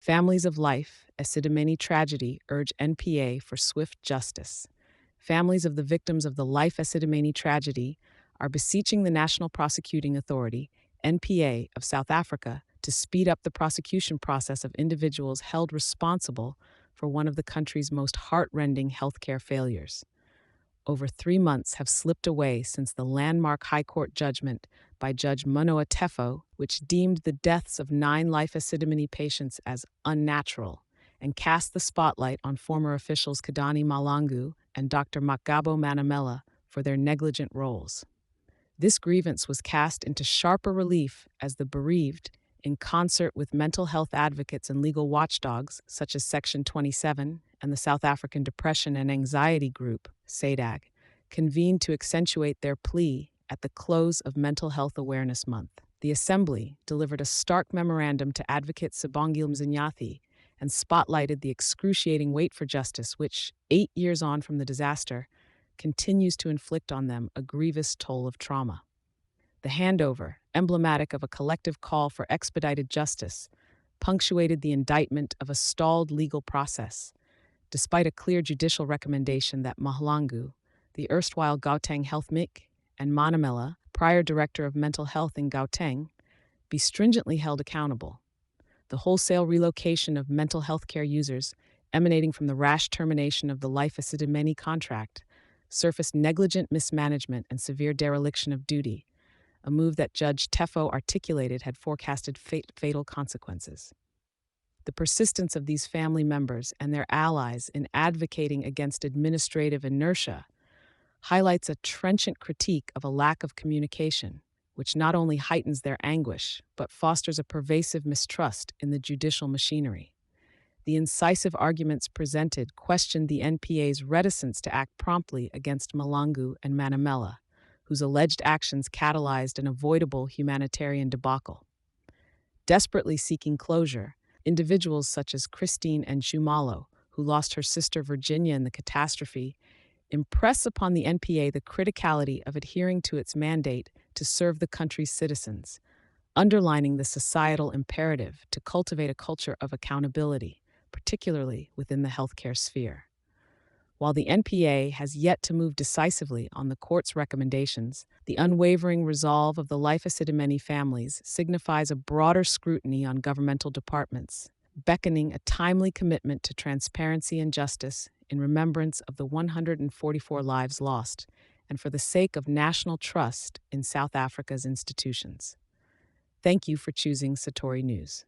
Families of Life, Esidimeni tragedy urge NPA for swift justice. Families of the victims of the Life Esidimeni tragedy are beseeching the National Prosecuting Authority, NPA, of South Africa to speed up the prosecution process of individuals held responsible for one of the country's most heart-rending healthcare failures. Over 3 months have slipped away since the landmark High Court judgment by Judge Manoa Tefo, which deemed the deaths of 9 Life Esidimeni patients as unnatural and cast the spotlight on former officials Kadani Malangu and Dr. Makgabo Manamela for their negligent roles. This grievance was cast into sharper relief as the bereaved, in concert with mental health advocates and legal watchdogs such as Section 27 and the South African Depression and Anxiety Group, Sadag, convened to accentuate their plea at the close of Mental Health Awareness Month. The Assembly delivered a stark memorandum to advocate Sibongile Mzinyathi and spotlighted the excruciating wait for justice which, 8 years on from the disaster, continues to inflict on them a grievous toll of trauma. The handover, emblematic of a collective call for expedited justice, punctuated the indictment of a stalled legal process, despite a clear judicial recommendation that Malangu, the erstwhile Gauteng Health MIC, and Manamela, prior director of mental health in Gauteng, be stringently held accountable. The wholesale relocation of mental health care users emanating from the rash termination of the Life Esidimeni contract surfaced negligent mismanagement and severe dereliction of duty, a move that Judge Tefo articulated had forecasted fatal consequences. The persistence of these family members and their allies in advocating against administrative inertia highlights a trenchant critique of a lack of communication, which not only heightens their anguish, but fosters a pervasive mistrust in the judicial machinery. The incisive arguments presented questioned the NPA's reticence to act promptly against Malangu and Manamela, whose alleged actions catalyzed an avoidable humanitarian debacle. Desperately seeking closure, individuals such as Christine and Shumalo, who lost her sister Virginia in the catastrophe, impress upon the NPA the criticality of adhering to its mandate to serve the country's citizens, underlining the societal imperative to cultivate a culture of accountability, particularly within the healthcare sphere. While the NPA has yet to move decisively on the court's recommendations, the unwavering resolve of the Life Esidimeni families signifies a broader scrutiny on governmental departments, beckoning a timely commitment to transparency and justice in remembrance of the 144 lives lost and for the sake of national trust in South Africa's institutions. Thank you for choosing Satori News.